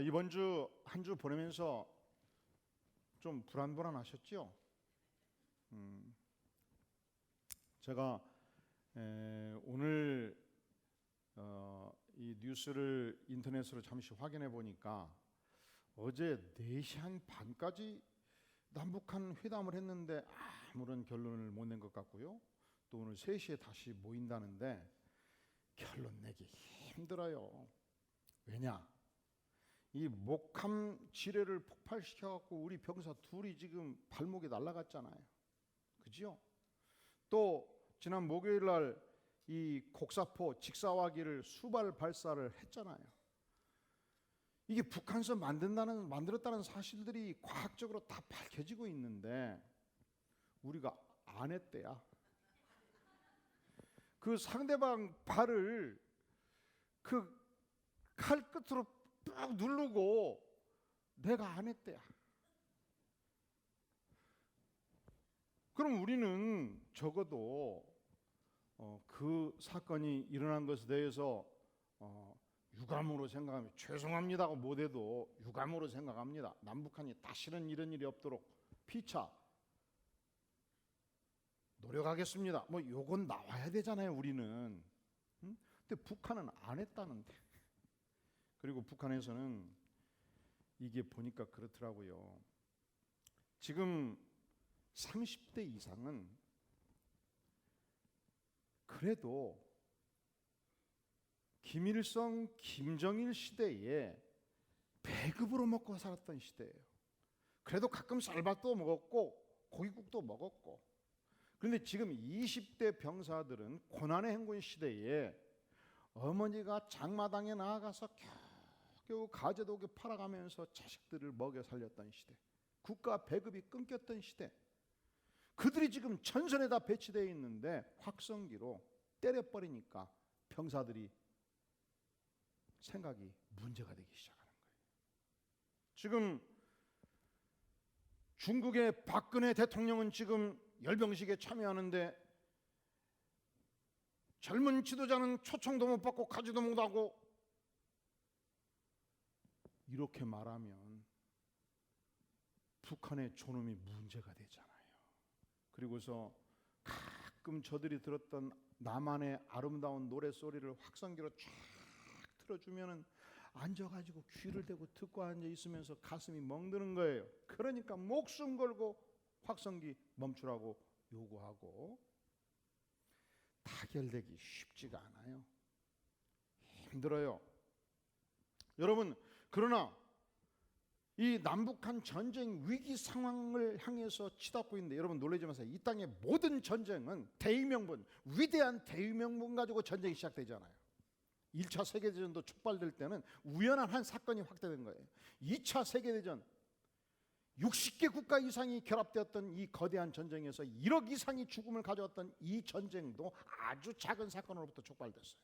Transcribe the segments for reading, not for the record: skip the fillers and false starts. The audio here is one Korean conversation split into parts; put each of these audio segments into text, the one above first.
이번 주 한 주 보내면서 좀 불안하셨죠? 제가 오늘 이 뉴스를 인터넷으로 잠시 확인해 보니까 어제 4시 한 반까지 남북한 회담을 했는데 아무런 결론을 못 낸 것 같고요. 또 오늘 3시에 다시 모인다는데 결론 내기 힘들어요. 왜냐? 이 목함 지뢰를 폭발시켜갖고 우리 병사 둘이 지금 발목에 날아갔잖아요. 그죠? 또 지난 목요일 날 이 곡사포 직사화기를 수발 발사를 했잖아요. 이게 북한에서 만들었다는 사실들이 과학적으로 다 밝혀지고 있는데 우리가 안 했대야. 그 상대방 발을 그 칼 끝으로 쭉 누르고 내가 안 했대야. 그럼 우리는 적어도 그 사건이 일어난 것에 대해서 유감으로 생각하면 죄송합니다고 못해도 유감으로 생각합니다. 남북한이 다시는 이런 일이 없도록 피차 노력하겠습니다. 뭐 요건 나와야 되잖아요, 우리는. 근데 북한은 안 했다는데. 그리고 북한에서는 이게 보니까 그렇더라고요. 지금 30대 이상은 그래도 김일성, 김정일 시대에 배급으로 먹고 살았던 시대예요. 그래도 가끔 쌀밥도 먹었고 고깃국도 먹었고. 그런데 지금 20대 병사들은 고난의 행군 시대에 어머니가 장마당에 나아가서 겨우 가재도기 팔아가면서 자식들을 먹여 살렸던 시대, 국가 배급이 끊겼던 시대, 그들이 지금 전선에다 배치되어 있는데 확성기로 때려버리니까 병사들이 생각이 문제가 되기 시작하는 거예요. 지금 중국의 박근혜 대통령은 지금 열병식에 참여하는데 젊은 지도자는 초청도 못 받고 가지도 못하고, 이렇게 말하면 북한의 존엄이 문제가 되잖아요. 그리고서 가끔 저들이 들었던 나만의 아름다운 노래소리를 확성기로 쫙 틀어주면은 앉아가지고 귀를 대고 듣고 앉아 있으면서 가슴이 멍드는 거예요. 그러니까 목숨 걸고 확성기 멈추라고 요구하고, 타결되기 쉽지가 않아요. 힘들어요. 여러분, 그러나 이 남북한 전쟁 위기 상황을 향해서 치닫고 있는데, 여러분 놀라지 마세요. 이 땅의 모든 전쟁은 대의명분, 위대한 대의명분 가지고 전쟁이 시작되잖아요. 1차 세계대전도 촉발될 때는 우연한 한 사건이 확대된 거예요. 2차 세계대전 60개 국가 이상이 결합되었던 이 거대한 전쟁에서 1억 이상이 죽음을 가져왔던 이 전쟁도 아주 작은 사건으로부터 촉발됐어요.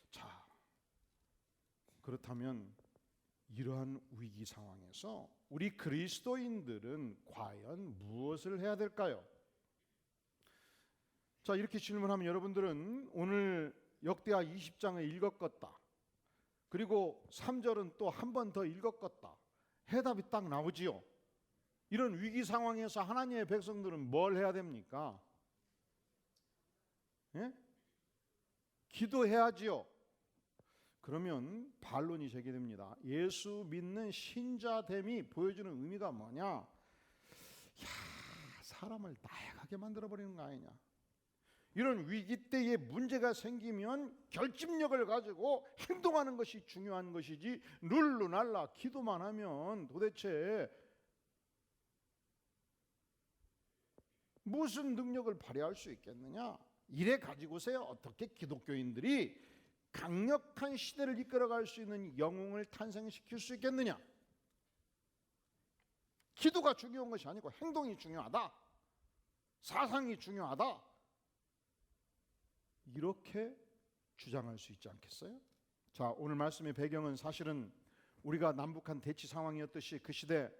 자, 그렇다면 이러한 위기 상황에서 우리 그리스도인들은 과연 무엇을 해야 될까요? 자, 이렇게 질문하면 여러분들은 오늘 역대하 20장을 읽었겠다, 그리고 3절은 또 한 번 더 읽었겠다, 해답이 딱 나오지요. 이런 위기 상황에서 하나님의 백성들은 뭘 해야 됩니까? 예? 기도해야지요. 그러면 반론이 제기됩니다. 예수 믿는 신자됨이 보여주는 의미가 뭐냐? 사람을 나약하게 만들어버리는 거 아니냐? 이런 위기 때에 문제가 생기면 결집력을 가지고 행동하는 것이 중요한 것이지, 룰루날라 기도만 하면 도대체 무슨 능력을 발휘할 수 있겠느냐? 이래 가지고서야 어떻게 기독교인들이 강력한 시대를 이끌어갈 수 있는 영웅을 탄생시킬 수 있겠느냐? 기도가 중요한 것이 아니고 행동이 중요하다, 사상이 중요하다, 이렇게 주장할 수 있지 않겠어요? 자, 오늘 말씀의 배경은 사실은 우리가 남북한 대치 상황이었듯이 그 시대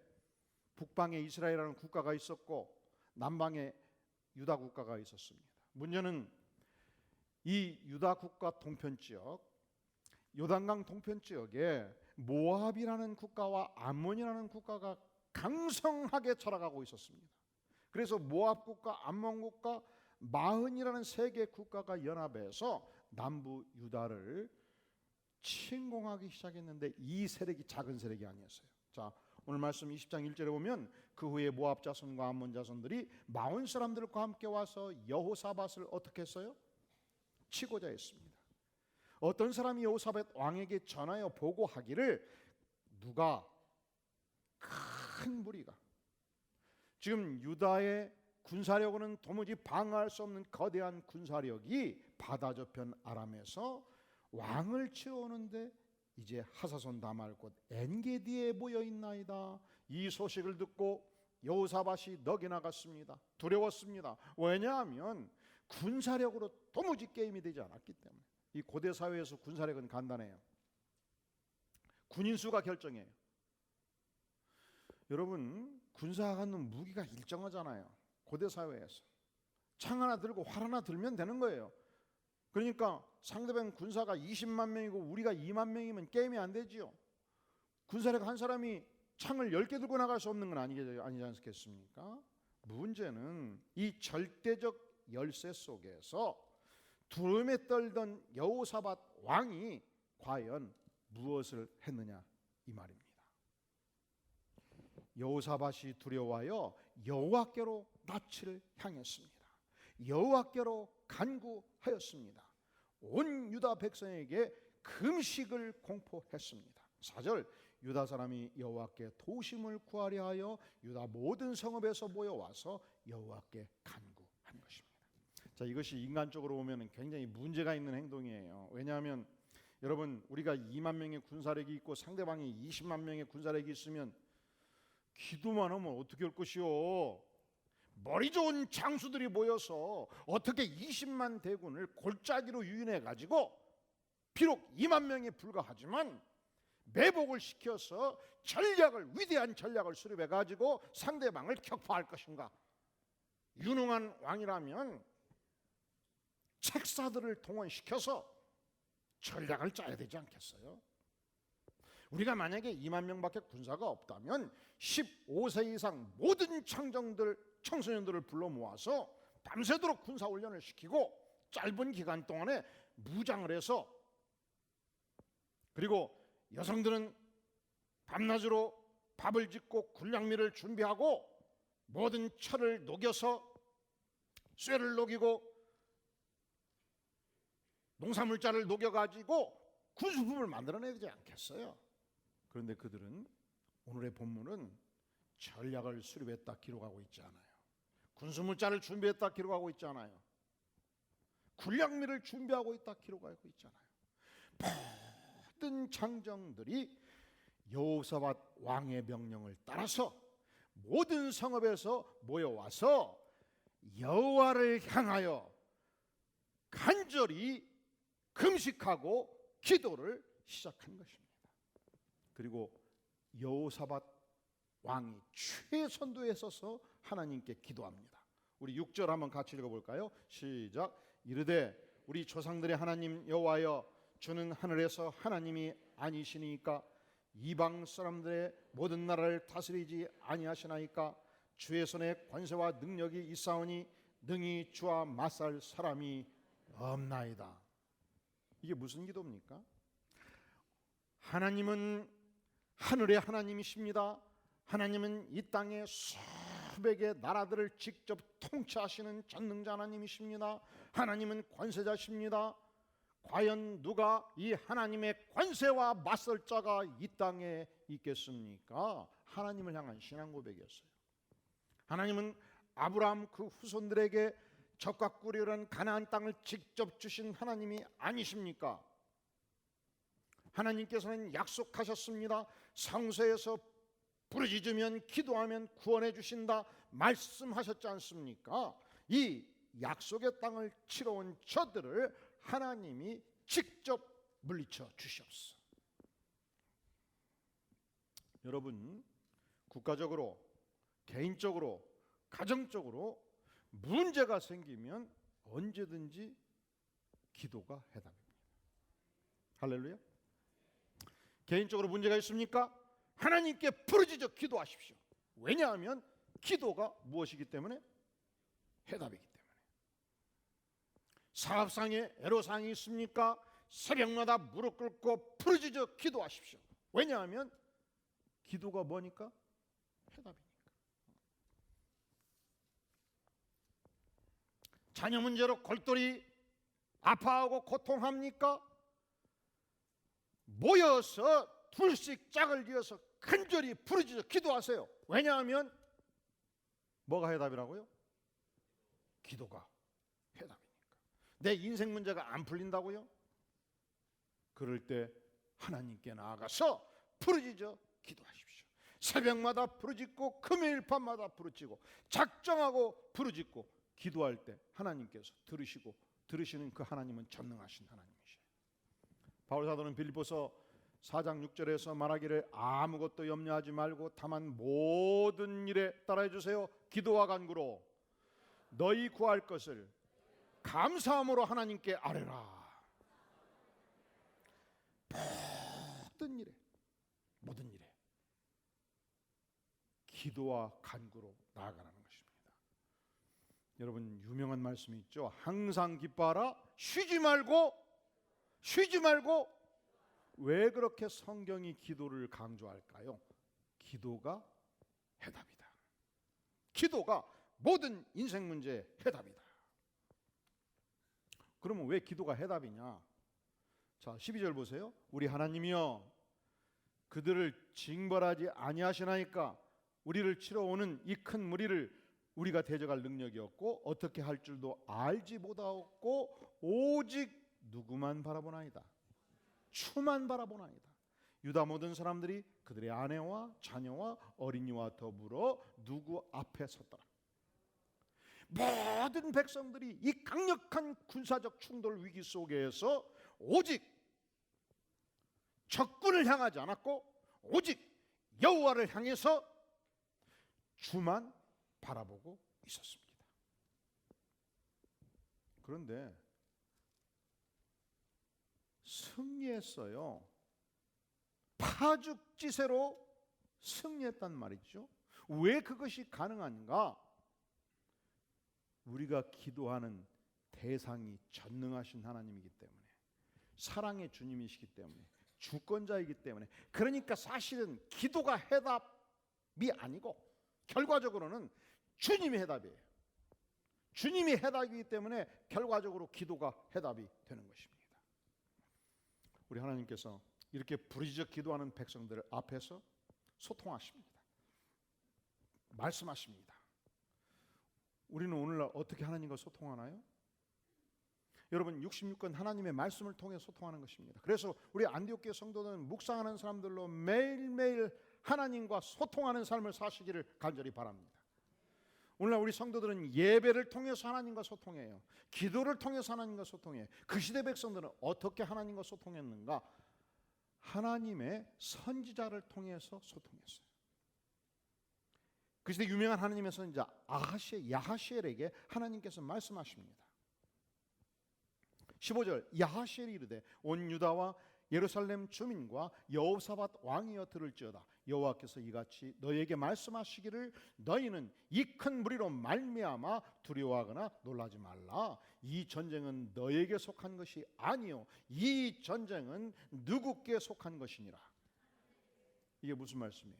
북방에 이스라엘이라는 국가가 있었고 남방에 유다 국가가 있었습니다. 문제는 이 유다 국가 동편 지역, 요단강 동편 지역에 모압이라는 국가와 암몬이라는 국가가 강성하게 자라가고 있었습니다. 그래서 모압 국가, 암몬 국가, 마흔이라는 세 개 국가가 연합해서 남부 유다를 침공하기 시작했는데 이 세력이 작은 세력이 아니었어요. 자, 오늘 말씀 20장 1절에 보면 그 후에 모압 자손과 암몬 자손들이 마온 사람들과 함께 와서 여호사밧을 어떻게 했어요? 치고자 했습니다. 어떤 사람이 여호사밧 왕에게 전하여 보고하기를 누가 큰 무리가 지금 유다의 군사력으로는 도무지 방어할 수 없는 거대한 군사력이 바다 저편 아람에서 왕을 치러 오는데 이제 하사손 다말 곧 엔게디에 모여 있나이다. 이 소식을 듣고 여호사밧이 넋이 나갔습니다. 두려웠습니다. 왜냐하면 군사력으로 도무지 게임이 되지 않았기 때문에. 이 고대 사회에서 군사력은 간단해요. 군인 수가 결정해요. 여러분, 군사가 갖는 무기가 일정하잖아요. 고대 사회에서 창 하나 들고 활 하나 들면 되는 거예요. 그러니까 상대방 군사가 20만 명이고 우리가 2만 명이면 게임이 안 되지요. 군사력 한 사람이 창을 10개 들고 나갈 수 없는 건 아니지 않겠습니까? 문제는 이 절대적 열세 속에서 두려움에 떨던 여호사밧 왕이 과연 무엇을 했느냐 이 말입니다. 여호사밧이 두려워하여 여호와께로 낯을 향했습니다. 여호와께로 간구하였습니다. 온 유다 백성에게 금식을 공포했습니다. 4절 유다 사람이 여호와께 도심을 구하려 하여 유다 모든 성읍에서 모여와서 여호와께 간구한 것입니다. 자, 이것이 인간적으로 보면 굉장히 문제가 있는 행동이에요. 왜냐하면 여러분, 우리가 2만 명의 군사력이 있고 상대방이 20만 명의 군사력이 있으면 기도만 하면 어떻게 할 것이요? 머리 좋은 장수들이 모여서 어떻게 20만 대군을 골짜기로 유인해 가지고 비록 2만 명에 불과하지만 매복을 시켜서 위대한 전략을 수립해 가지고 상대방을 격파할 것인가? 유능한 왕이라면 책사들을 동원시켜서 전략을 짜야 되지 않겠어요? 우리가 만약에 2만 명밖에 군사가 없다면 15세 이상 모든 청소년들을 불러 모아서 밤새도록 군사 훈련을 시키고 짧은 기간 동안에 무장을 해서, 그리고 여성들은 밤낮으로 밥을 짓고 군량미를 준비하고 모든 철을 녹여서 쇠를 녹이고 농사물자를 녹여가지고 군수품을 만들어내야 되지 않겠어요? 그런데 그들은 오늘의 본문은 전략을 수립했다 기록하고 있지 않아요. 군수물자를 준비했다 기록하고 있지 않아요. 군량미를 준비하고 있다 기록하고 있잖아요. 모든 장정들이 여호사밧 왕의 명령을 따라서 모든 성읍에서 모여와서 여호와를 향하여 간절히 금식하고 기도를 시작한 것입니다. 그리고 여호사밧 왕이 최선도에 서서 하나님께 기도합니다. 우리 6절 한번 같이 읽어볼까요? 시작. 이르되 우리 조상들의 하나님 여호와여, 주는 하늘에서 하나님이 아니시니까 이방 사람들의 모든 나라를 다스리지 아니하시나이까? 주의 손에 권세와 능력이 있사오니 능히 주와 맞설 사람이 없나이다. 이게 무슨 기도입니까? 하나님은 하늘의 하나님이십니다. 하나님은 이 땅의 수백의 나라들을 직접 통치하시는 전능자 하나님이십니다. 하나님은 권세자십니다. 과연 누가 이 하나님의 권세와 맞설 자가 이 땅에 있겠습니까? 하나님을 향한 신앙 고백이었어요. 하나님은 아브라함 그 후손들에게 적과 꿀이라는 가나안 땅을 직접 주신 하나님이 아니십니까? 하나님께서는 약속하셨습니다. 성서에서 부르짖으면 기도하면 구원해 주신다 말씀하셨지 않습니까? 이 약속의 땅을 치러 온 저들을 하나님이 직접 물리쳐 주시옵소서. 여러분, 국가적으로, 개인적으로, 가정적으로 문제가 생기면 언제든지 기도가 해답입니다. 할렐루야. 개인적으로 문제가 있습니까? 하나님께 부르짖어 기도하십시오. 왜냐하면 기도가 무엇이기 때문에? 해답이기 때문에. 사업상에 애로사항이 있습니까? 새벽마다 무릎 꿇고 부르짖어 기도하십시오. 왜냐하면 기도가 뭐니까? 해답이니까. 자녀 문제로 골똘히 아파하고 고통합니까? 모여서 둘씩 짝을 지어서 간절히 부르짖어 기도하세요. 왜냐하면 뭐가 해답이라고요? 기도가 해답이니까. 내 인생 문제가 안 풀린다고요? 그럴 때 하나님께 나아가서 부르짖어 기도하십시오. 새벽마다 부르짖고 금요일 밤마다 부르짖고 작정하고 부르짖고 기도할 때 하나님께서 들으시고 들으시는 그 하나님은 전능하신 하나님이시에요. 바울 사도는 빌립보서 4장 6절에서 말하기를 아무것도 염려하지 말고 다만 모든 일에 따라해 주세요. 기도와 간구로 너희 구할 것을 감사함으로 하나님께 아뢰라. 모든 일에 기도와 간구로 나아가라는 것입니다. 여러분 유명한 말씀이 있죠. 항상 기뻐하라. 쉬지 말고. 왜 그렇게 성경이 기도를 강조할까요? 기도가 해답이다. 기도가 모든 인생 문제의 해답이다. 그러면 왜 기도가 해답이냐? 자, 12절 보세요. 우리 하나님이여 그들을 징벌하지 아니하시나이까 우리를 치러 오는 이 큰 무리를 우리가 대적할 능력이 없고 어떻게 할 줄도 알지 못하였고 오직 누구만 바라보나이다. 주만 바라보나이다. 유다 모든 사람들이 그들의 아내와 자녀와 어린이와 더불어 누구 앞에 섰더라. 모든 백성들이 이 강력한 군사적 충돌 위기 속에서 오직 적군을 향하지 않았고 오직 여호와를 향해서 주만 바라보고 있었습니다. 그런데 승리했어요. 파죽지세로 승리했단 말이죠. 왜 그것이 가능한가? 우리가 기도하는 대상이 전능하신 하나님이기 때문에, 사랑의 주님이시기 때문에, 주권자이기 때문에. 그러니까 사실은 기도가 해답이 아니고 결과적으로는 주님이 해답이에요. 주님이 해답이기 때문에 결과적으로 기도가 해답이 되는 것입니다. 우리 하나님께서 이렇게 부르짖어 기도하는 백성들 앞에서 소통하십니다. 말씀하십니다. 우리는 오늘날 어떻게 하나님과 소통하나요? 여러분 66권 하나님의 말씀을 통해 소통하는 것입니다. 그래서 우리 안디옥교회 성도는 묵상하는 사람들로 매일매일 하나님과 소통하는 삶을 사시기를 간절히 바랍니다. 오늘날 우리 성도들은 예배를 통해서 하나님과 소통해요. 기도를 통해서 하나님과 소통해요. 그 시대 백성들은 어떻게 하나님과 소통했는가? 하나님의 선지자를 통해서 소통했어요. 그 시대 유명한 하나님의 선지자 야하시엘에게 하나님께서 말씀하십니다. 15절 야하시엘이 이르되 온 유다와 예루살렘 주민과 여호사밧 왕이여 들을지어다. 여호와께서 이같이 너희에게 말씀하시기를 너희는 이 큰 무리로 말미암아 두려워하거나 놀라지 말라. 이 전쟁은 너희에게 속한 것이 아니요 이 전쟁은 누구께 속한 것이니라. 이게 무슨 말씀이에요?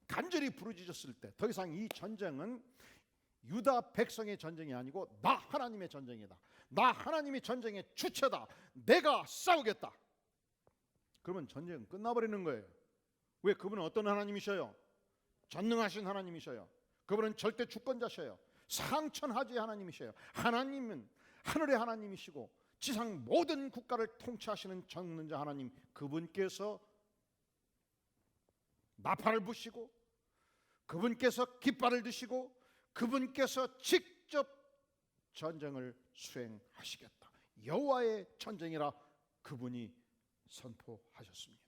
간절히 부르짖었을 때 더 이상 이 전쟁은 유다 백성의 전쟁이 아니고 나 하나님의 전쟁이다. 나 하나님이 전쟁의 주체다. 내가 싸우겠다. 그러면 전쟁은 끝나버리는 거예요. 왜? 그분은 어떤 하나님이셔요? 전능하신 하나님이셔요. 그분은 절대 주권자셔요. 상천하지의 하나님이셔요. 하나님은 하늘의 하나님이시고 지상 모든 국가를 통치하시는 전능자 하나님, 그분께서 나팔을 부시고 그분께서 깃발을 드시고 그분께서 직접 전쟁을 수행하시겠다. 여호와의 전쟁이라 그분이 선포하셨습니다.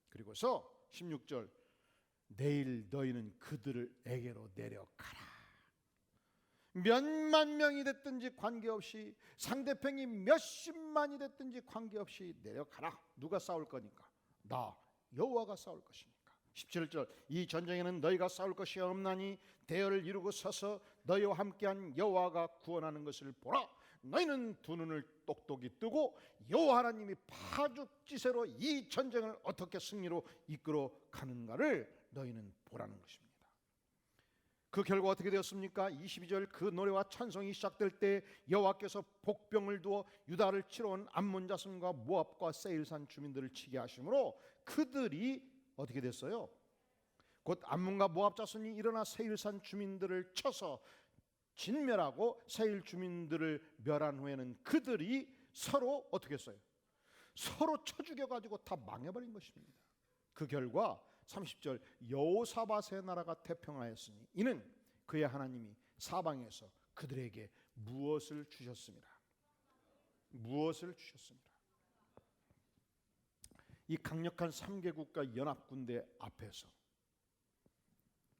그리고서 16절 내일 너희는 그들에게로 내려가라. 몇만 명이 됐든지 관계없이, 상대편이 몇십만이 됐든지 관계없이 내려가라. 누가 싸울 거니까? 나 여호와가 싸울 것이니까. 17절 이 전쟁에는 너희가 싸울 것이 없나니 대열을 이루고 서서 너희와 함께한 여호와가 구원하는 것을 보라. 너희는 두 눈을 똑똑히 뜨고 여호와 하나님이 파죽지세로 이 전쟁을 어떻게 승리로 이끌어 가는가를 너희는 보라는 것입니다. 그 결과 어떻게 되었습니까? 22절 그 노래와 찬송이 시작될 때 여호와께서 복병을 두어 유다를 치러 온 암몬 자손과 모압과 세일산 주민들을 치게 하심으로 그들이 어떻게 됐어요? 곧 암몬과 모압 자손이 일어나 세일산 주민들을 쳐서 진멸하고 세일 주민들을 멸한 후에는 그들이 서로 어떻게 했어요? 서로 쳐 죽여가지고 다 망해버린 것입니다. 그 결과 30절 여호사밧의 나라가 태평하였으니 이는 그의 하나님이 사방에서 그들에게 무엇을 주셨습니다. 무엇을 주셨습니다. 이 강력한 3개 국가 연합군대 앞에서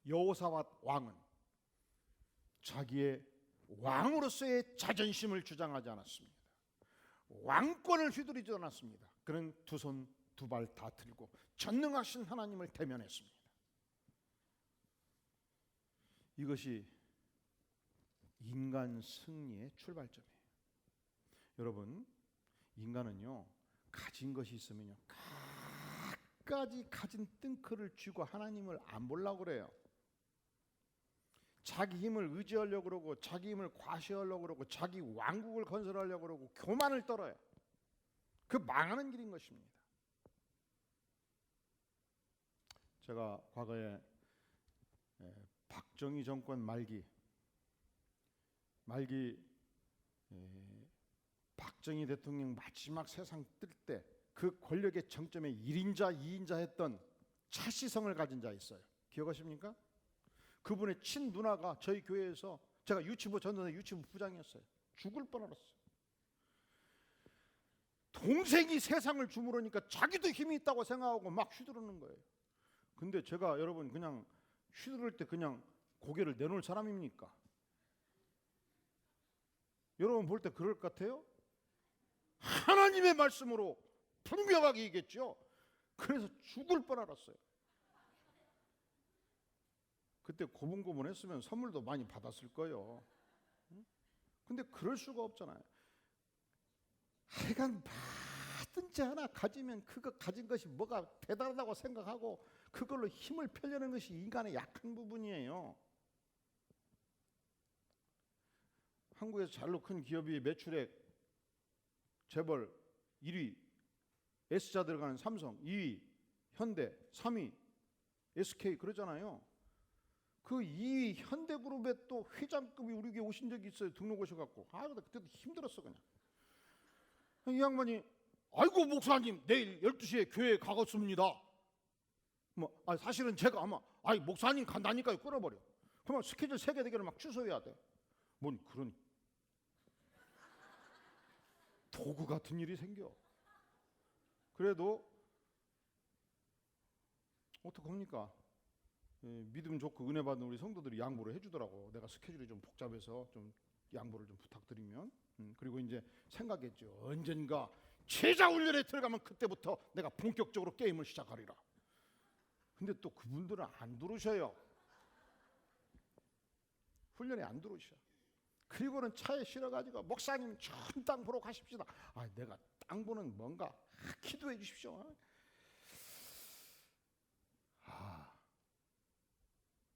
여호사밧 왕은 자기의 왕으로서의 자존심을 주장하지 않았습니다. 왕권을 휘두르지 않았습니다. 그는 두 손 두 발 다 들고 전능하신 하나님을 대면했습니다. 이것이 인간 승리의 출발점이에요. 여러분, 인간은요 가진 것이 있으면요 갖가지 가진 뜬크를 쥐고 하나님을 안 보려고 그래요. 자기 힘을 의지하려고 그러고 자기 힘을 과시하려고 그러고 자기 왕국을 건설하려고 그러고 교만을 떨어요. 그 망하는 길인 것입니다. 제가 과거에 박정희 정권 말기 박정희 대통령 마지막 세상 뜰 때 그 권력의 정점에 1인자 2인자 했던 차시성을 가진 자 있어요. 기억하십니까? 그분의 친누나가 저희 교회에서 제가 유치부 전도사 유치부 부장이었어요. 죽을 뻔했어요. 동생이 세상을 주무르니까 자기도 힘이 있다고 생각하고 막 휘두르는 거예요. 근데 제가 여러분 그냥 휘두를 때 그냥 고개를 내놓을 사람입니까? 여러분 볼 때 그럴 것 같아요? 하나님의 말씀으로 분명하게 얘기했죠. 그래서 죽을 뻔 알았어요. 그때 고분고분했으면 선물도 많이 받았을 거예요. 근데 그럴 수가 없잖아요. 하여간 뭐든지 하나 가지면 그거 가진 것이 뭐가 대단하다고 생각하고 그걸로 힘을 펴려는 것이 인간의 약한 부분이에요. 한국에서 잘로 큰 기업이 매출액 재벌 1위 S자 들어가는 삼성, 2위 현대, 3위 SK 그러잖아요. 그 2위 현대그룹에 또 회장급이 우리 교회 오신 적이 있어요. 등록 오셔갖고 그때도 힘들었어 그냥. 이 양반이 아이고 목사님 내일 12시에 교회 가겠습니다. 사실은 제가 아마 목사님 간다니까요 끊어버려. 그러면 스케줄 3개 4개를 막 취소해야 돼. 뭔 그런 도구 같은 일이 생겨. 그래도 어떡합니까? 믿음 좋고 은혜 받는 우리 성도들이 양보를 해주더라고. 내가 스케줄이 좀 복잡해서 좀 양보를 좀 부탁드리면. 그리고 이제 생각했죠. 언젠가 제자 훈련에 들어가면 그때부터 내가 본격적으로 게임을 시작하리라. 근데 또 그분들은 안 들으셔요. 훈련에 안 들으셔. 그리고는 차에 실어가지고 목사님 전 땅 보러 가십시다. 내가 땅 보는 뭔가 기도해 주십시오.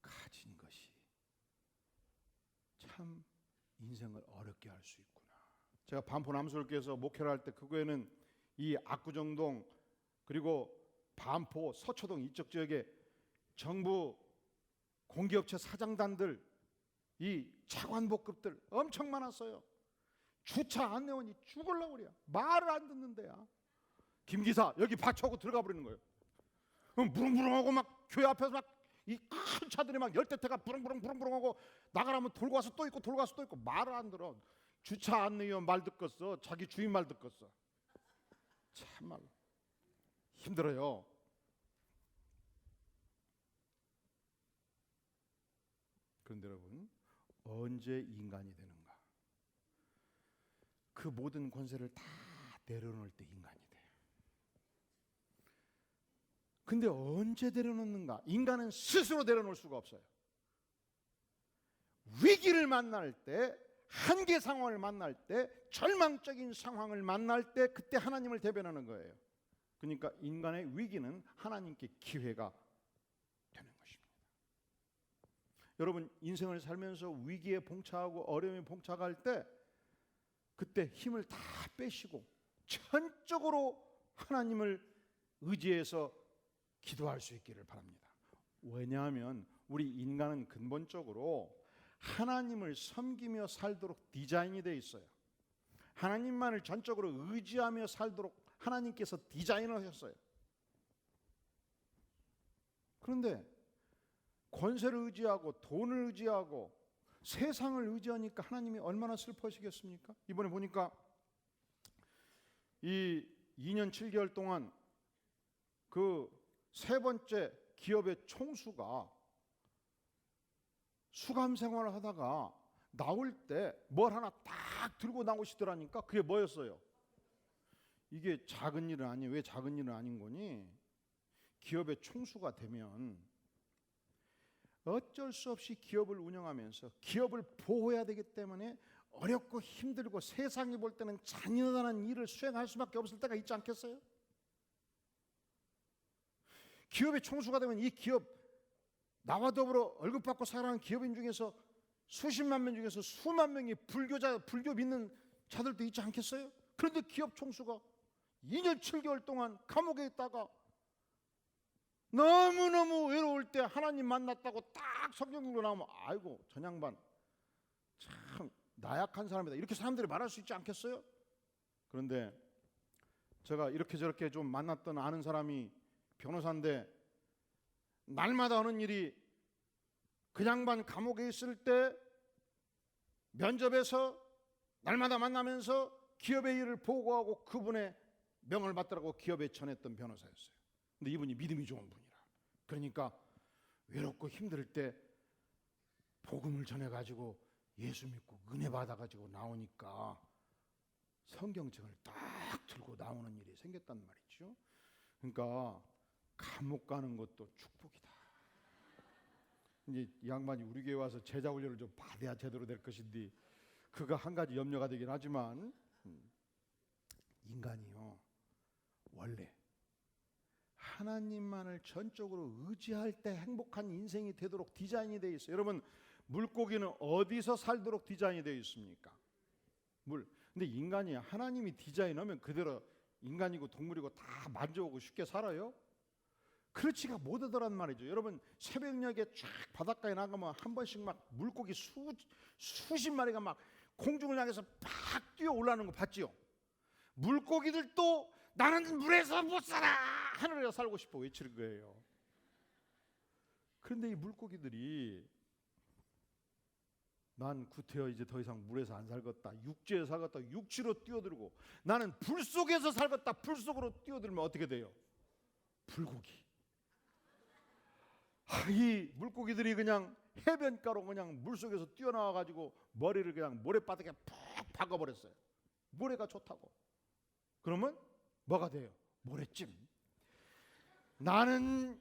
가진 것이 참 인생을 어렵게 할 수 있구나. 제가 반포 남수교회에서 목회를 할 때 그 교회는 이 압구정동 그리고 반포 서초동 이쪽 지역에 정부 공기업체 사장단들 이 차관복급들 엄청 많았어요. 주차 안내원이 죽으려고 그래요. 말을 안 듣는데야. 김기사 여기 받쳐오고 들어가 버리는 거예요. 부릉부릉하고 막 교회 앞에서 막 이 큰 차들이 막 열대태가 부릉부릉하고 나가라면 돌고 와서 또 있고 돌고 와서 또 있고 말을 안 들어. 주차 안내원 말 듣겠어. 자기 주인 말 듣겠어. 참말로 힘들어요. 그런데 여러분 언제 인간이 되는가? 그 모든 권세를 다 내려놓을 때 인간이 돼요. 근데 언제 내려놓는가? 인간은 스스로 내려놓을 수가 없어요. 위기를 만날 때, 한계 상황을 만날 때, 절망적인 상황을 만날 때 그때 하나님을 대변하는 거예요. 그러니까 인간의 위기는 하나님께 기회가 되는 것입니다. 여러분, 인생을 살면서 위기에 봉착하고 어려움에 봉착할 때 그때 힘을 다 빼시고 전적으로 하나님을 의지해서 기도할 수 있기를 바랍니다. 왜냐하면 우리 인간은 근본적으로 하나님을 섬기며 살도록 디자인이 되어 있어요. 하나님만을 전적으로 의지하며 살도록 하나님께서 디자인을 하셨어요. 그런데 권세를 의지하고 돈을 의지하고 세상을 의지하니까 하나님이 얼마나 슬퍼하시겠습니까? 이번에 보니까 이 2년 7개월 동안 그 세 번째 기업의 총수가 수감 생활을 하다가 나올 때 뭘 하나 딱 들고 나오시더라니까. 그게 뭐였어요? 이게 작은 일은 아니에요. 왜 작은 일은 아닌 거니? 기업의 총수가 되면 어쩔 수 없이 기업을 운영하면서 기업을 보호해야 되기 때문에 어렵고 힘들고 세상이 볼 때는 잔인한 일을 수행할 수밖에 없을 때가 있지 않겠어요? 기업의 총수가 되면 이 기업, 나와 더불어 월급 받고 살아가는 기업인 중에서 수십만 명 중에서 수만 명이 불교 믿는 자들도 있지 않겠어요? 그런데 기업 총수가 2년 7개월 동안 감옥에 있다가 너무너무 외로울 때 하나님 만났다고 딱 성경으로 나오면 아이고 전 양반 참 나약한 사람이다, 이렇게 사람들이 말할 수 있지 않겠어요? 그런데 제가 이렇게 저렇게 좀 만났던 아는 사람이 변호사인데 날마다 하는 일이 그 양반 감옥에 있을 때 면접에서 날마다 만나면서 기업의 일을 보고하고 그분의 명을 받더라고 기업에 전했던 변호사였어요. 근데 이분이 믿음이 좋은 분이라. 그러니까 외롭고 힘들 때 복음을 전해가지고 예수 믿고 은혜 받아가지고 나오니까 성경책을 딱 들고 나오는 일이 생겼단 말이죠. 그러니까 감옥 가는 것도 축복이다. 이제 이 양반이 우리 교회 와서 제자 훈련을 좀 받아야 제대로 될 것인데 그가 한 가지 염려가 되긴 하지만 인간이요 원래 하나님만을 전적으로 의지할 때 행복한 인생이 되도록 디자인이 되어 있어요. 여러분, 물고기는 어디서 살도록 디자인이 되어 있습니까? 물. 근데 인간이 하나님이 디자인하면 그대로 인간이고 동물이고 다 만져오고 쉽게 살아요? 그렇지가 못하더란 말이죠. 여러분, 새벽녘에 쫙 바닷가에 나가면 한 번씩 막 물고기 수십 마리가 막 공중을 향해서 팍 뛰어 올라오는 거 봤지요? 물고기들도 나는 물에서 못 살아, 하늘에서 살고 싶어 외치는 거예요. 그런데 이 물고기들이 난 구태여 이제 더 이상 물에서 안 살겠다, 육지에서 살겠다, 육지로 뛰어들고 나는 불 속에서 살겠다, 불 속으로 뛰어들면 어떻게 돼요? 불고기. 이 물고기들이 그냥 해변가로 그냥 물속에서 뛰어나와 가지고 머리를 그냥 모래바닥에 푹 박아버렸어요. 모래가 좋다고. 그러면 뭐가 돼요? 모래찜. 나는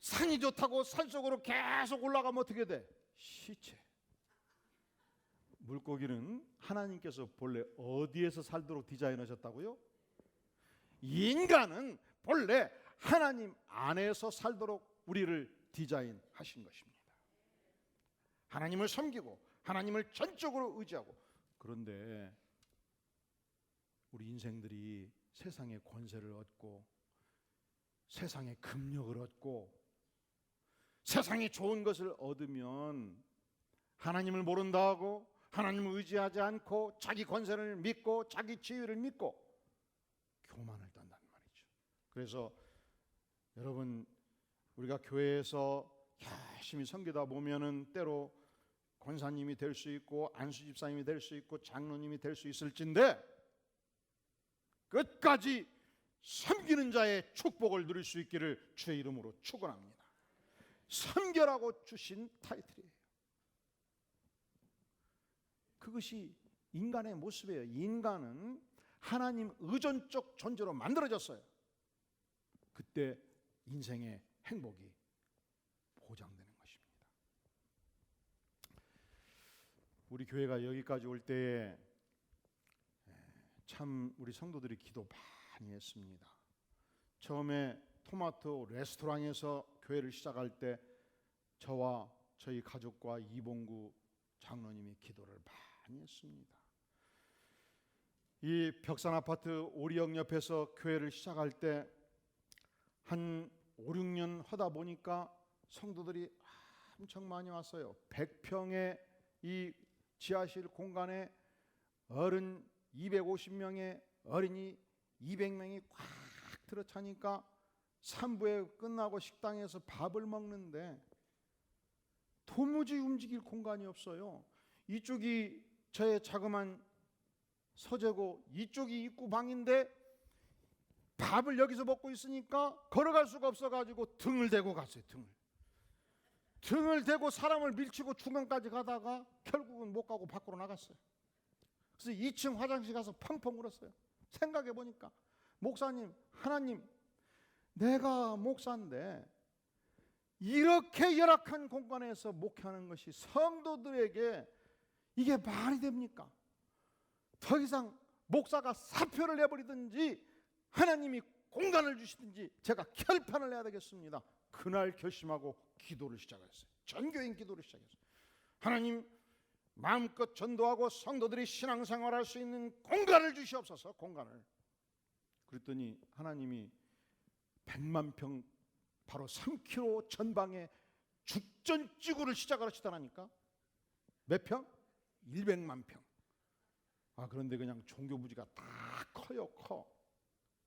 산이 좋다고 산속으로 계속 올라가면 어떻게 돼? 시체. 물고기는 하나님께서 본래 어디에서 살도록 디자인하셨다고요? 인간은 본래 하나님 안에서 살도록 우리를 디자인하신 것입니다. 하나님을 섬기고 하나님을 전적으로 의지하고. 그런데 우리 인생들이 세상의 권세를 얻고 세상의 금력을 얻고 세상에 좋은 것을 얻으면 하나님을 모른다 하고 하나님을 의지하지 않고 자기 권세를 믿고 자기 지위를 믿고 교만을 떤단 말이죠. 그래서 여러분, 우리가 교회에서 열심히 섬기다 보면은 때로 권사님이 될 수 있고 안수 집사님이 될 수 있고 장로님이 될 수 있을진데 끝까지 섬기는 자의 축복을 누릴 수 있기를 주의 이름으로 축원합니다. 섬겨라고 주신 타이틀이에요. 그것이 인간의 모습이에요. 인간은 하나님 의존적 존재로 만들어졌어요. 그때 인생의 행복이 보장되는 것입니다. 우리 교회가 여기까지 올 때에 참 우리 성도들이 기도 많이 했습니다. 처음에 토마토 레스토랑에서 교회를 시작할 때 저와 저희 가족과 이봉구 장로님이 기도를 많이 했습니다. 이 벽산 아파트 오리역 옆에서 교회를 시작할 때 한 5, 6년 하다 보니까 성도들이 엄청 많이 왔어요. 100평의 이 지하실 공간에 어른 250명의 어린이 200명이 꽉 들어차니까 3부에 끝나고 식당에서 밥을 먹는데 도무지 움직일 공간이 없어요. 이쪽이 저의 자그마한 서재고 이쪽이 입구 방인데 밥을 여기서 먹고 있으니까 걸어갈 수가 없어가지고 등을 대고 갔어요. 등을 대고 사람을 밀치고 중간까지 가다가 결국은 못 가고 밖으로 나갔어요. 그래서 2층 화장실 가서 펑펑 울었어요. 생각해 보니까 목사님, 하나님, 내가 목사인데 이렇게 열악한 공간에서 목회하는 것이 성도들에게 이게 말이 됩니까? 더 이상 목사가 사표를 내버리든지 하나님이 공간을 주시든지 제가 결판을 내야 되겠습니다. 그날 결심하고 기도를 시작했어요. 전교인 기도를 시작했어요. 하나님, 마음껏 전도하고 성도들이 신앙생활할 수 있는 공간을 주시옵소서. 공간을. 그랬더니 하나님이 100만 평 바로 3km 전방에 죽전지구를 시작을 하시다니까. 몇 평? 100만 평. 그런데 그냥 종교부지가 다 커요. 커.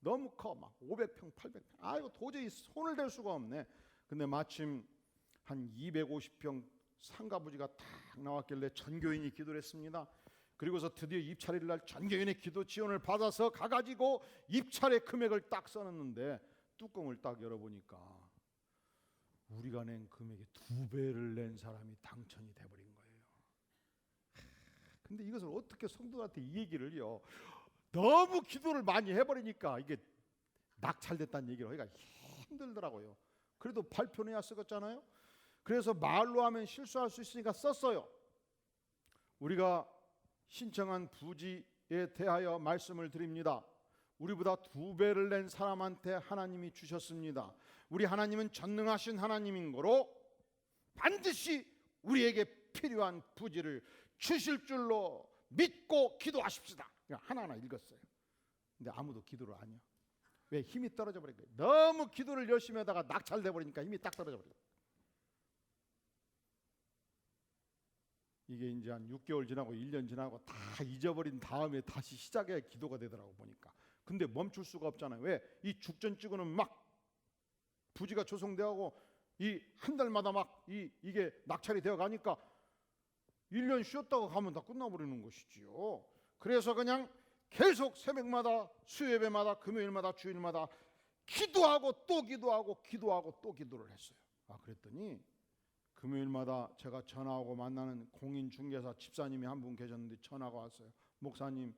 너무 커. 막 500평, 800평. 이거 도저히 손을 댈 수가 없네. 근데 마침 한 250평 상가부지가 딱 나왔길래 전교인이 기도를 했습니다. 그리고서 드디어 입찰일 날 전교인의 기도 지원을 받아서 가가지고 입찰의 금액을 딱 써놨는데 뚜껑을 딱 열어보니까 우리가 낸 금액의 2배를 낸 사람이 당첨이 돼버린 거예요. 근데 이것을 어떻게 성도한테 이 얘기를요, 너무 기도를 많이 해버리니까 이게 낙찰됐다는 얘기를 하기가 힘들더라고요. 그래도 발표내야 쓰겠잖아요. 그래서 말로 하면 실수할 수 있으니까 썼어요. 우리가 신청한 부지에 대하여 말씀을 드립니다. 우리보다 2배를 낸 사람한테 하나님이 주셨습니다. 우리 하나님은 전능하신 하나님인 거로 반드시 우리에게 필요한 부지를 주실 줄로 믿고 기도하십시다. 하나하나 읽었어요. 근데 아무도 기도를 안 해요. 왜? 힘이 떨어져 버린 거예요. 너무 기도를 열심히 하다가 낙찰돼 버리니까 힘이 딱 떨어져 버려요. 이게 이제 한 6개월 지나고 1년 지나고 다 잊어버린 다음에 다시 시작해야 기도가 되더라고 보니까. 근데 멈출 수가 없잖아요. 왜? 이 죽전지구는 막 부지가 조성되고 이 한 달마다 막 이게 낙찰이 되어 가니까 1년 쉬었다가 가면 다 끝나버리는 것이지요. 그래서 그냥 계속 새벽마다 수요예배마다 금요일마다 주일마다 기도하고 또 기도하고 기도하고 또 기도를 했어요. 그랬더니 금요일마다 제가 전화하고 만나는 공인중개사 집사님이 한 분 계셨는데 전화가 왔어요. 목사님,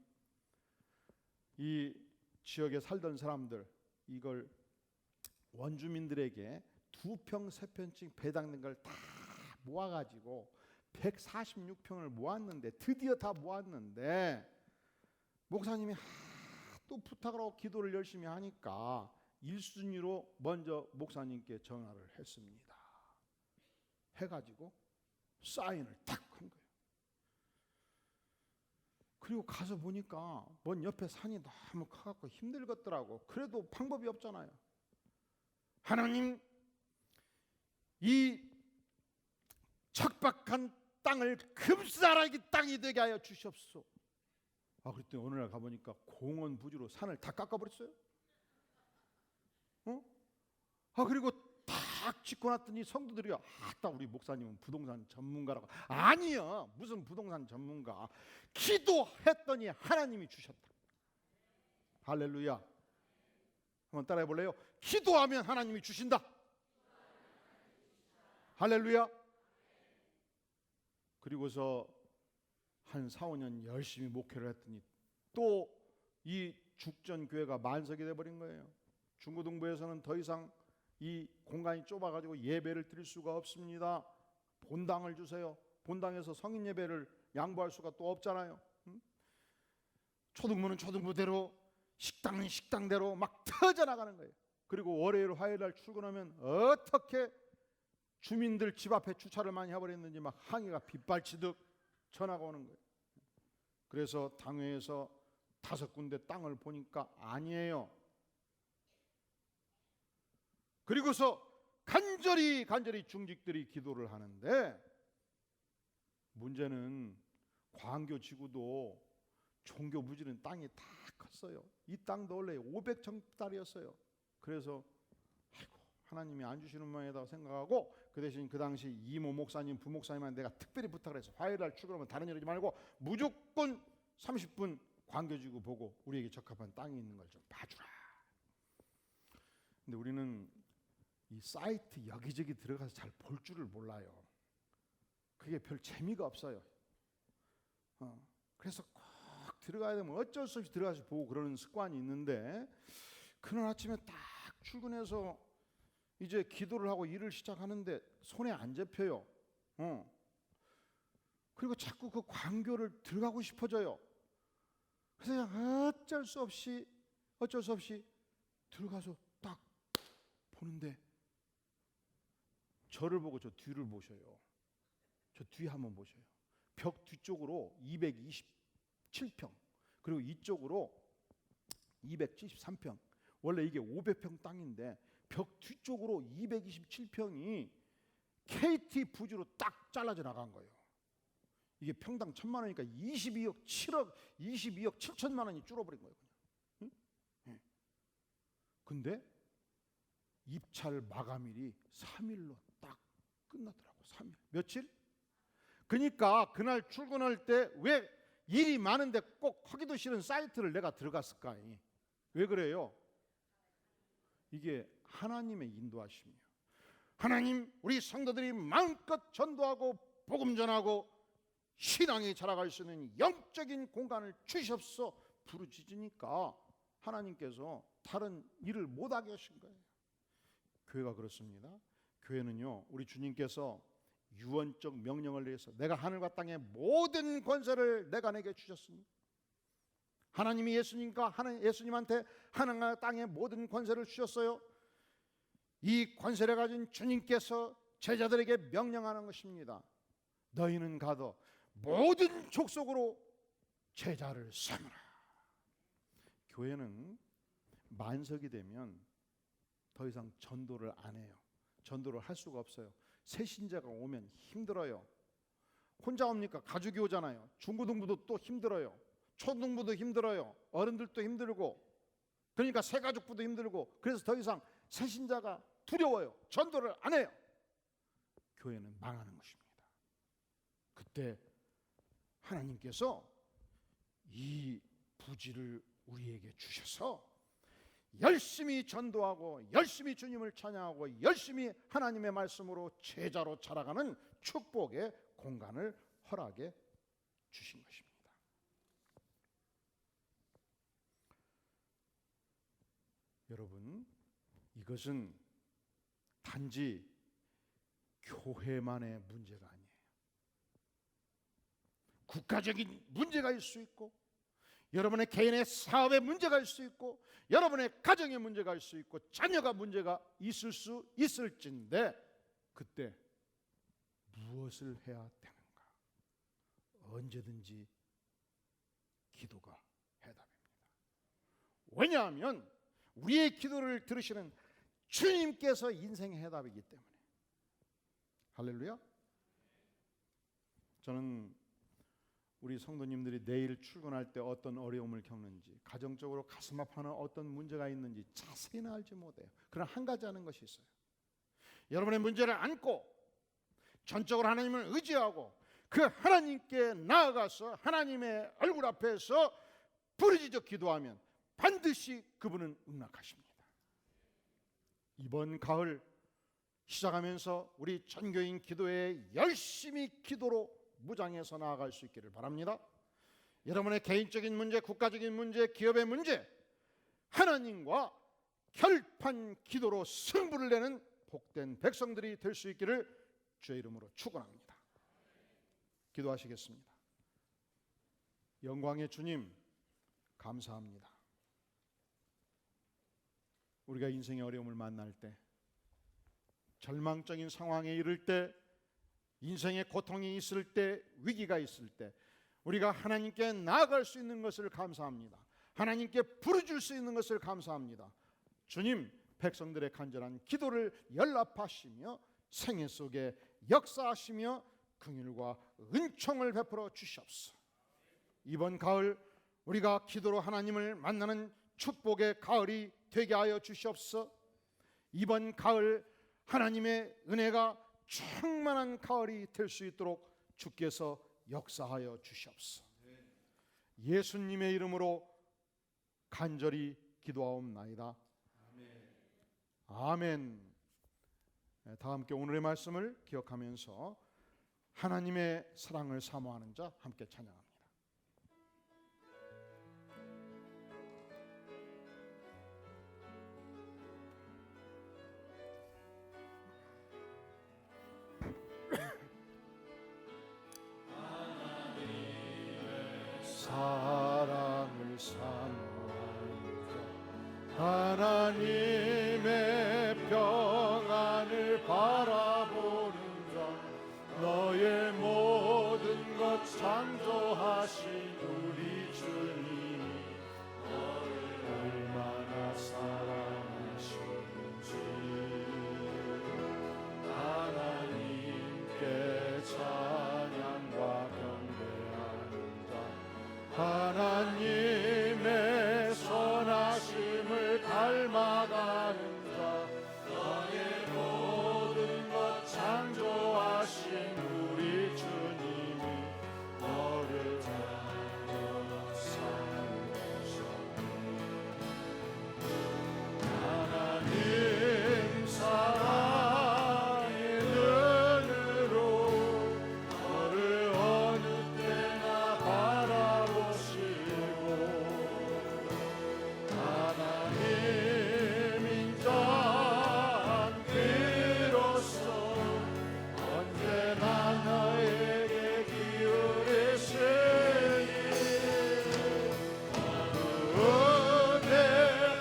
이 지역에 살던 사람들 이걸 원주민들에게 2평, 3평씩 배당된 걸 다 모아가지고 146평을 모았는데 드디어 다 모았는데 목사님이 또 부탁을 하고 기도를 열심히 하니까 1순위로 먼저 목사님께 전화를 했습니다. 해가지고 사인을 딱 한 거예요. 그리고 가서 보니까 먼 옆에 산이 너무 커갖고 힘들겠더라고. 그래도 방법이 없잖아요. 하나님, 이 척박한 땅을 금싸라기 땅이 되게 하여 주시옵소서. 그랬더니 어느 날 가보니까 공원 부지로 산을 다 깎아버렸어요. 그리고 딱 짓고 났더니 성도들이 딱 우리 목사님은 부동산 전문가라고. 아니요, 무슨 부동산 전문가. 기도했더니 하나님이 주셨다. 할렐루야. 한번 따라해 볼래요? 기도하면 하나님이 주신다. 할렐루야. 그리고서 한 4, 5년 열심히 목회를 했더니 또 이 죽전교회가 만석이 돼버린 거예요. 중고등부에서는 더 이상 이 공간이 좁아가지고 예배를 드릴 수가 없습니다. 본당을 주세요. 본당에서 성인 예배를 양보할 수가 또 없잖아요. 초등부는 초등부대로, 식당은 식당대로 막 터져나가는 거예요. 그리고 월요일 화요일 날 출근하면 어떻게 주민들 집 앞에 주차를 많이 해버렸는지 막 항의가 빗발치듯 전화가 오는 거예요. 그래서 당회에서 5군데 땅을 보니까 아니에요. 그리고서 간절히 중직들이 기도를 하는데, 문제는 광교 지구도 종교 부지는 땅이 다 컸어요. 이 땅도 원래 500평짜리였어요. 그래서 아이고, 하나님이 안 주시는 모양이다 생각하고, 그 대신 그 당시 이모 목사님, 부목사님한테 내가 특별히 부탁을 해서 화요일 날 출근하면 다른 일 하지 말고 무조건 30분 광교지구 보고 우리에게 적합한 땅이 있는 걸 좀 봐주라. 근데 우리는 이 사이트 여기저기 들어가서 잘 볼 줄을 몰라요. 그게 별 재미가 없어요. 그래서 꼭 들어가야 되면 어쩔 수 없이 들어가서 보고 그러는 습관이 있는데, 그날 아침에 딱 출근해서 이제 기도를 하고 일을 시작하는데 손에 안 잡혀요. 그리고 자꾸 그 광교를 들어가고 싶어져요. 그래서 그냥 어쩔 수 없이 들어가서 딱 보는데, 저를 보고 저 뒤를 보셔요. 저 뒤 한번 보셔요. 벽 뒤쪽으로 227평, 그리고 이쪽으로 273평. 원래 이게 500평 땅인데 벽 뒤쪽으로 227평이 KT 부지로 딱 잘라져 나간 거예요. 이게 평당 1,000만 원이니까 22억 7천만 원이 줄어버린 거예요. 그냥. 응? 근데 입찰 마감일이 3일로 딱 끝나더라고. 3일. 며칠? 그러니까 그날 출근할 때 왜 일이 많은데 꼭 하기도 싫은 사이트를 내가 들어갔을까? 왜 그래요? 이게 하나님의 인도하심이에요. 하나님, 우리 성도들이 마음껏 전도하고 복음 전하고 신앙이 자라갈 수 있는 영적인 공간을 주시옵소서 부르짖으니까 하나님께서 다른 일을 못하게 하신 거예요. 교회가 그렇습니다. 교회는요, 우리 주님께서 유언적 명령을 내서 내가 하늘과 땅의 모든 권세를 내가 내게 주셨으니, 하나님이 예수님한테 하늘과 땅의 모든 권세를 주셨어요. 이 권세를 가진 주님께서 제자들에게 명령하는 것입니다. 너희는 가서 모든 족속으로 제자를 삼으라. 교회는 만석이 되면 더 이상 전도를 안 해요. 전도를 할 수가 없어요. 새 신자가 오면 힘들어요. 혼자 옵니까? 가족이 오잖아요. 중고등부도 또 힘들어요. 초등부도 힘들어요. 어른들도 힘들고, 그러니까 새 가족부도 힘들고, 그래서 더 이상 새 신자가 두려워요. 전도를 안 해요. 교회는 망하는 것입니다. 그때 하나님께서 이 부지를 우리에게 주셔서 열심히 전도하고 열심히 주님을 찬양하고 열심히 하나님의 말씀으로 제자로 자라가는 축복의 공간을 허락해 주신 것입니다. 여러분, 이것은 단지 교회만의 문제가 아니에요. 국가적인 문제가 있을 수 있고, 여러분의 개인의 사업의 문제가 있을 수 있고, 여러분의 가정의 문제가 있을 수 있고, 자녀가 문제가 있을 수 있을진데, 그때 무엇을 해야 되는가? 언제든지 기도가 해답입니다. 왜냐하면 우리의 기도를 들으시는 주님께서 인생의 해답이기 때문에. 할렐루야. 저는 우리 성도님들이 내일 출근할 때 어떤 어려움을 겪는지, 가정적으로 가슴 아파하는 어떤 문제가 있는지 자세히는 알지 못해요. 그러나 한 가지 아는 것이 있어요. 여러분의 문제를 안고 전적으로 하나님을 의지하고 그 하나님께 나아가서 하나님의 얼굴 앞에서 부르짖어 기도하면 반드시 그분은 응답하십니다. 이번 가을 시작하면서 우리 전교인 기도에 열심히 기도로 무장해서 나아갈 수 있기를 바랍니다. 여러분의 개인적인 문제, 국가적인 문제, 기업의 문제, 하나님과 결판 기도로 승부를 내는 복된 백성들이 될 수 있기를 주의 이름으로 축원합니다. 기도하시겠습니다. 영광의 주님, 감사합니다. 우리가 인생의 어려움을 만날 때, 절망적인 상황에 이를 때, 인생의 고통이 있을 때, 위기가 있을 때 우리가 하나님께 나아갈 수 있는 것을 감사합니다. 하나님께 부르줄 수 있는 것을 감사합니다. 주님, 백성들의 간절한 기도를 연락하시며 생애 속에 역사하시며 긍휼과 은총을 베풀어 주시옵소서. 이번 가을 우리가 기도로 하나님을 만나는 축복의 가을이 되게 하여 주시옵소서. 이번 가을 하나님의 은혜가 충만한 가을이 될 수 있도록 주께서 역사하여 주시옵소서. 예수님의 이름으로 간절히 기도하옵나이다. 아멘. 다 함께 오늘의 말씀을 기억하면서 하나님의 사랑을 사모하는 자 함께 찬양합니다. 사랑을 사모하는 자, 하나님의 평안을 바라보는 자, 너의 모든 것 창조하신 우리 주님이 너를 얼마나 사랑하시는지 하나님께 찬양과 하나님의 선하심을 닮아가는 자, 너의 모든 것 창조하신 우리 주님이 너를 사랑하셨네. 하나님 사랑의 눈으로 너를 어느 때나 바라보시고 하나님 인자한 귀로서 언제나 너에게 기울이시니 은혜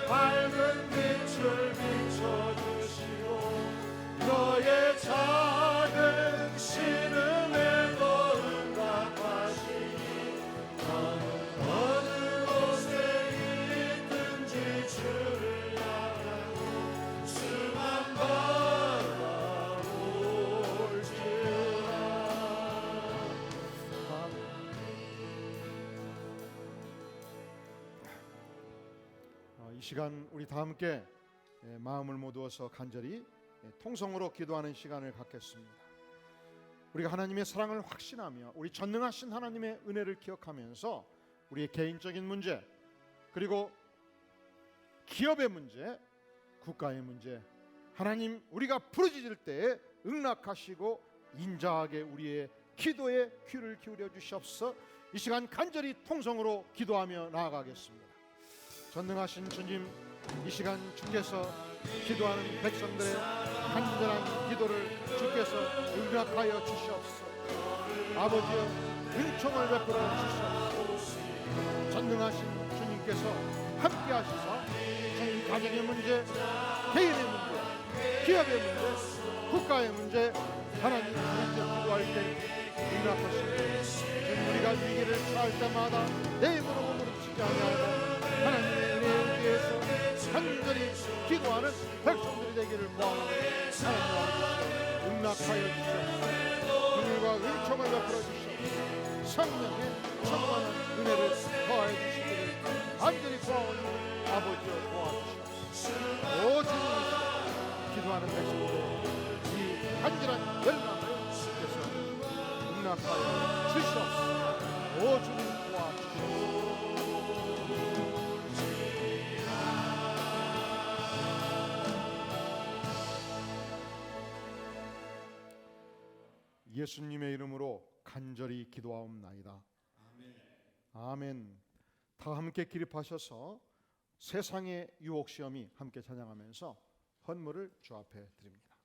밝은 빛을 비춰주시고 너의 작은 신음에도 응답하시니 너는 어느 곳에 있든지 주를 향하고 수만 바라볼지어다. 이 시간 우리 다 함께 마음을 모두어서 간절히 통성으로 기도하는 시간을 갖겠습니다. 우리가 하나님의 사랑을 확신하며 우리 전능하신 하나님의 은혜를 기억하면서 우리의 개인적인 문제, 그리고 기업의 문제, 국가의 문제, 하나님 우리가 부르짖을 때에 응답하시고 인자하게 우리의 기도에 귀를 기울여 주시옵소서. 이 시간 간절히 통성으로 기도하며 나아가겠습니다. 전능하신 주님, 이 시간 주께서 기도하는 백성들의 간절한 기도를 주께서 응답하여 주시옵소서. 아버지여, 은총을 베풀어 주시옵소서. 전능하신 주님께서 함께 하시사 저희 가정의 문제, 개인의 문제, 기업의 문제, 국가의 문제 하나님 주님께 기도할 때 응답하시고 우리가 위기를 처할 때마다 내 입으로 무릎쓰지 아니하고 하나님의 은혜에 의해서 간절히 기도하는 백성들이 되기를 구하오니 하나님 응답하여 주시옵소서. 긍휼과 은총을 베풀어 주시옵소서. 성령의 충만한 은혜를 더하여 주시기를 간절히 구하오니 아버지여 도와주시옵소서. 오 주님, 기도하는 백성들 이 간절한 열망을 주께서 응답하여 주시옵소서. 오 주님 도와주시옵소서. 예수님의 이름으로 간절히 기도하옵나이다. 아멘. 아멘. 다 함께 기립하셔서 세상의 유혹 시험이 함께 찬양하면서 헌물을 주 앞에 드립니다.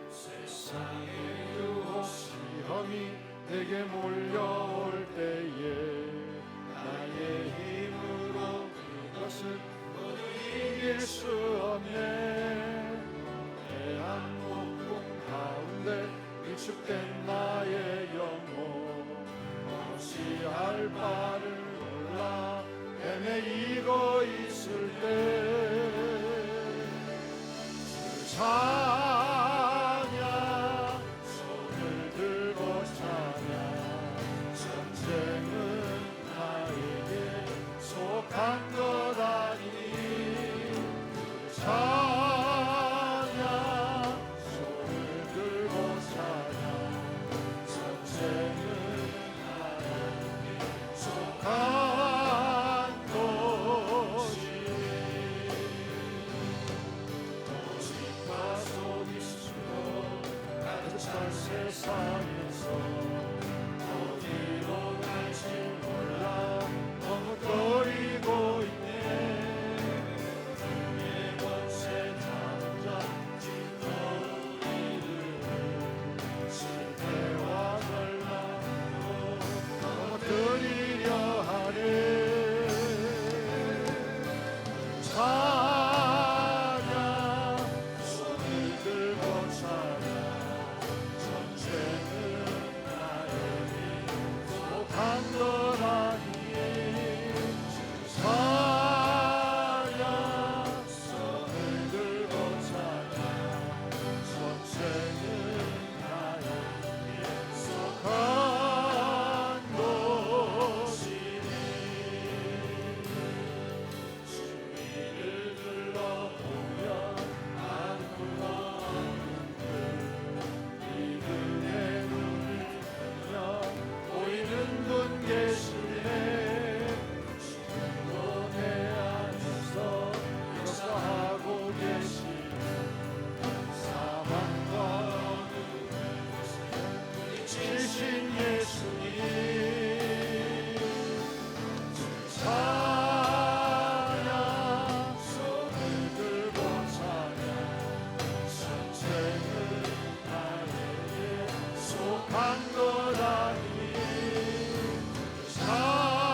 세상의 유혹 시험이 내게 몰려올 때에 나의 힘으로 그것을 모두 이길 수 없네. 해안 목동 가운데 위축된 나의 영혼 없이 할 바를 몰라 헤매이고 있을 때 주 찬양 손을 들고 찬양 전쟁은 나에게 속한 것 아니 주 찬양 손을 들고 찬양 전쟁은 나에게 속한 것이니 도직과 속일수록 가득한 세상에서 어디로 갈지 몰라 머뭇거리고 있네. 내 권세 잠잠 짓고 우리를 실패와 절망으로 넘어뜨리려 하네. 찬양 손을 들고 찬양 전쟁은 나에게 속한 것 아니 찬양 손을 들고 찬양 전쟁은 나에게 속한 것이니 주위를 둘러보며 아무도 없는 듯 믿음의 눈을 뜨며 보이는 분 계시네. 지금도 내 안에서 역사하고 계시는 사망과 어둠을 물리치신 예수님 찬양 손을 들고 찬양 전쟁은 나에게 속한 것 아니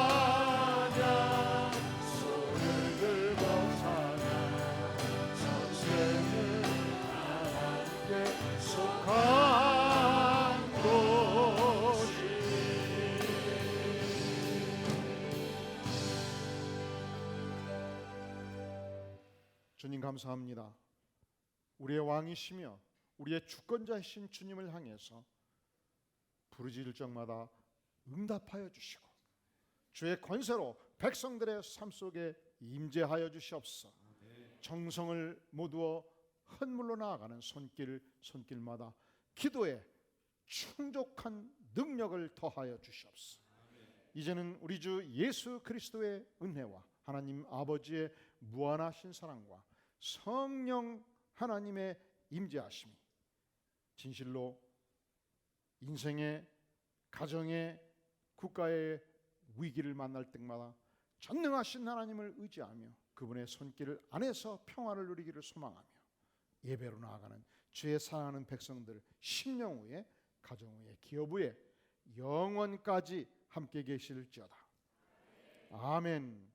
찬양 손을 들고 찬양 전쟁은 나에게 속한 것이니. 주님 감사합니다. 우리의 왕이시며 우리의 주권자이신 주님을 향해서 부르짖을 적마다 응답하여 주시고 주의 권세로 백성들의 삶 속에 임재하여 주시옵소서. 정성을 모두어 헌물로 나아가는 손길마다 기도에 충족한 능력을 더하여 주시옵소서. 이제는 우리 주 예수 그리스도의 은혜와 하나님 아버지의 무한하신 사랑과 성령 하나님의 임재하심이 진실로 인생의 가정의 국가의 위기를 만날 때마다 전능하신 하나님을 의지하며 그분의 손길 안에서 평화를 누리기를 소망하며 예배로 나아가는 주의 사랑하는 백성들 심령 후에 가정 후에 기업 후에 영원까지 함께 계실지어다. 아멘.